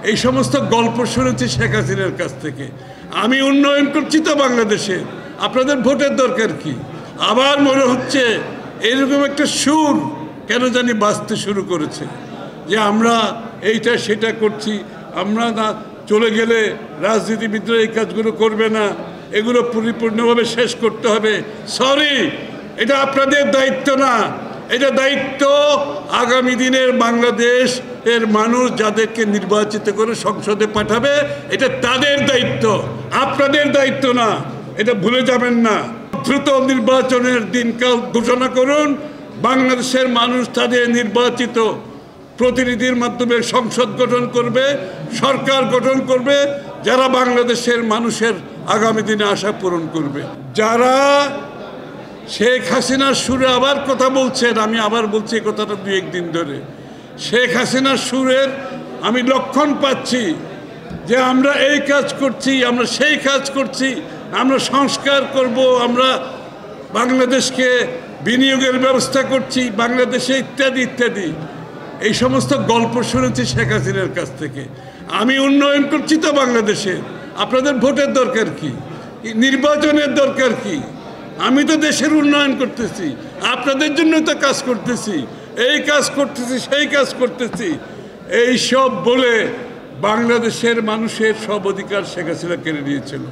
এই সমস্ত গল্প শুনেছি শেখ হাসিনার কাছ থেকে। আমি উন্নয়ন করছি তো বাংলাদেশে, আপনাদের ভোটের দরকার কি? আবার মনে হচ্ছে এরকম একটা সুর কেন জানি বাজতে শুরু করেছে যে আমরা এইটা সেটা করছি, আমরা না চলে গেলে রাজনীতিবিদরা এই কাজগুলো করবে না, এগুলো পরিপূর্ণভাবে শেষ করতে হবে। সরি, এটা আপনাদের দায়িত্ব না, এটা দায়িত্ব আগামী দিনের বাংলাদেশ এর মানুষ যাদেরকে নির্বাচিত করে সংসদে পাঠাবে, এটা তাদের দায়িত্ব, আপনাদের দায়িত্ব না। এটা ভুলে যাবেন না। দ্রুত নির্বাচনের দিনকাল ঘোষণা করুন। বাংলাদেশের মানুষ তাদের নির্বাচিত প্রতিনিধির মাধ্যমে সংসদ গঠন করবে, সরকার গঠন করবে, যারা বাংলাদেশের মানুষের আগামী দিনে আশা পূরণ করবে। যারা শেখ হাসিনার সুরে আবার কথা বলছেন, আমি আবার বলছি এই কথাটা দু একদিন ধরে, শেখ হাসিনার সুরের আমি লক্ষণ পাচ্ছি যে আমরা এই কাজ করছি, আমরা সেই কাজ করছি, আমরা সংস্কার করব, আমরা বাংলাদেশকে বিনিয়োগের ব্যবস্থা করছি বাংলাদেশে, ইত্যাদি ইত্যাদি। এই সমস্ত গল্প শুনেছি শেখ হাসিনার কাছ থেকে। আমি উন্নয়ন করছি তো বাংলাদেশে, আপনাদের ভোটের দরকার কি? নির্বাচনের দরকার কি? আমি তো দেশের উন্নয়ন করতেছি, আপনাদের জন্য তো কাজ করতেছি, এই কাজ করতেছি, সেই কাজ করতেছি। এই সব বলে বাংলাদেশের মানুষের সব অধিকার শেখ হাসিনা কেড়ে নিয়েছিল।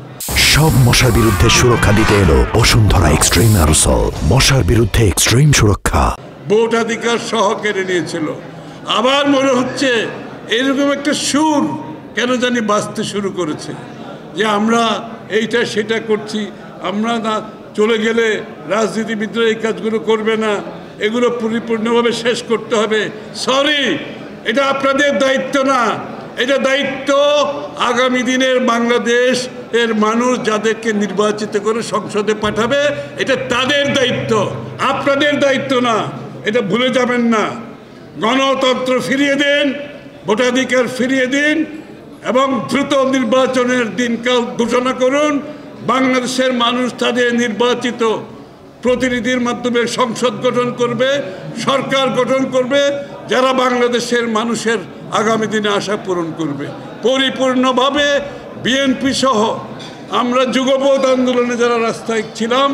সব মশার বিরুদ্ধে সুরক্ষা দিতে এলো বসুন্ধরা এক্সট্রিম অ্যারোসল। মশার বিরুদ্ধে এক্সট্রিম সুরক্ষা। ভোটাধিকার সহ কেড়ে নিয়েছিল। আবার মনে হচ্ছে এরকম একটা সুর কেন জানি বাজতে শুরু করেছে যে আমরা এইটা সেটা করছি, আমরা না চলে গেলে রাজনীতিবিদরা এই কাজগুলো করবে না, এগুলো পরিপূর্ণভাবে শেষ করতে হবে। সরি, এটা আপনাদের দায়িত্ব না, এটা দায়িত্ব আগামী দিনের বাংলাদেশ এর মানুষ যাদেরকে নির্বাচিত করে সংসদে পাঠাবে, এটা তাদের দায়িত্ব, আপনাদের দায়িত্ব না। এটা ভুলে যাবেন না। গণতন্ত্র ফিরিয়ে দিন, ভোটাধিকার ফিরিয়ে দিন এবং দ্রুত নির্বাচনের দিনকাল ঘোষণা করুন। বাংলাদেশের মানুষ তাদের নির্বাচিত প্রতিনিধির মাধ্যমে সংসদ গঠন করবে, সরকার গঠন করবে, যারা বাংলাদেশের মানুষের আগামী দিনে আশা পূরণ করবে পরিপূর্ণভাবে। বিএনপি সহ আমরা যুগপৎ আন্দোলনে যারা রাস্তায় ছিলাম,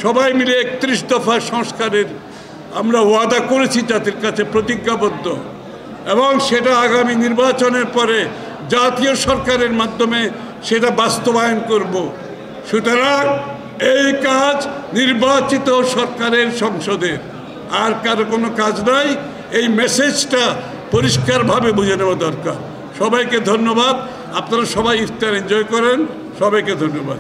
সবাই মিলে 31 দফা সংস্কারের আমরা ওয়াদা করেছি, জাতির কাছে প্রতিজ্ঞাবদ্ধ, এবং সেটা আগামী নির্বাচনের পরে জাতীয় সরকারের মাধ্যমে সেটা বাস্তবায়ন করব। সুতরাং এই কাজ নির্বাচিত সরকারের, সংসদের, আর কারো কোনো কাজ নাই। এই মেসেজটা পরিষ্কারভাবে বুঝে নেওয়া দরকার। সবাইকে ধন্যবাদ। আপনারা সবাই ইফতার এনজয় করেন। সবাইকে ধন্যবাদ।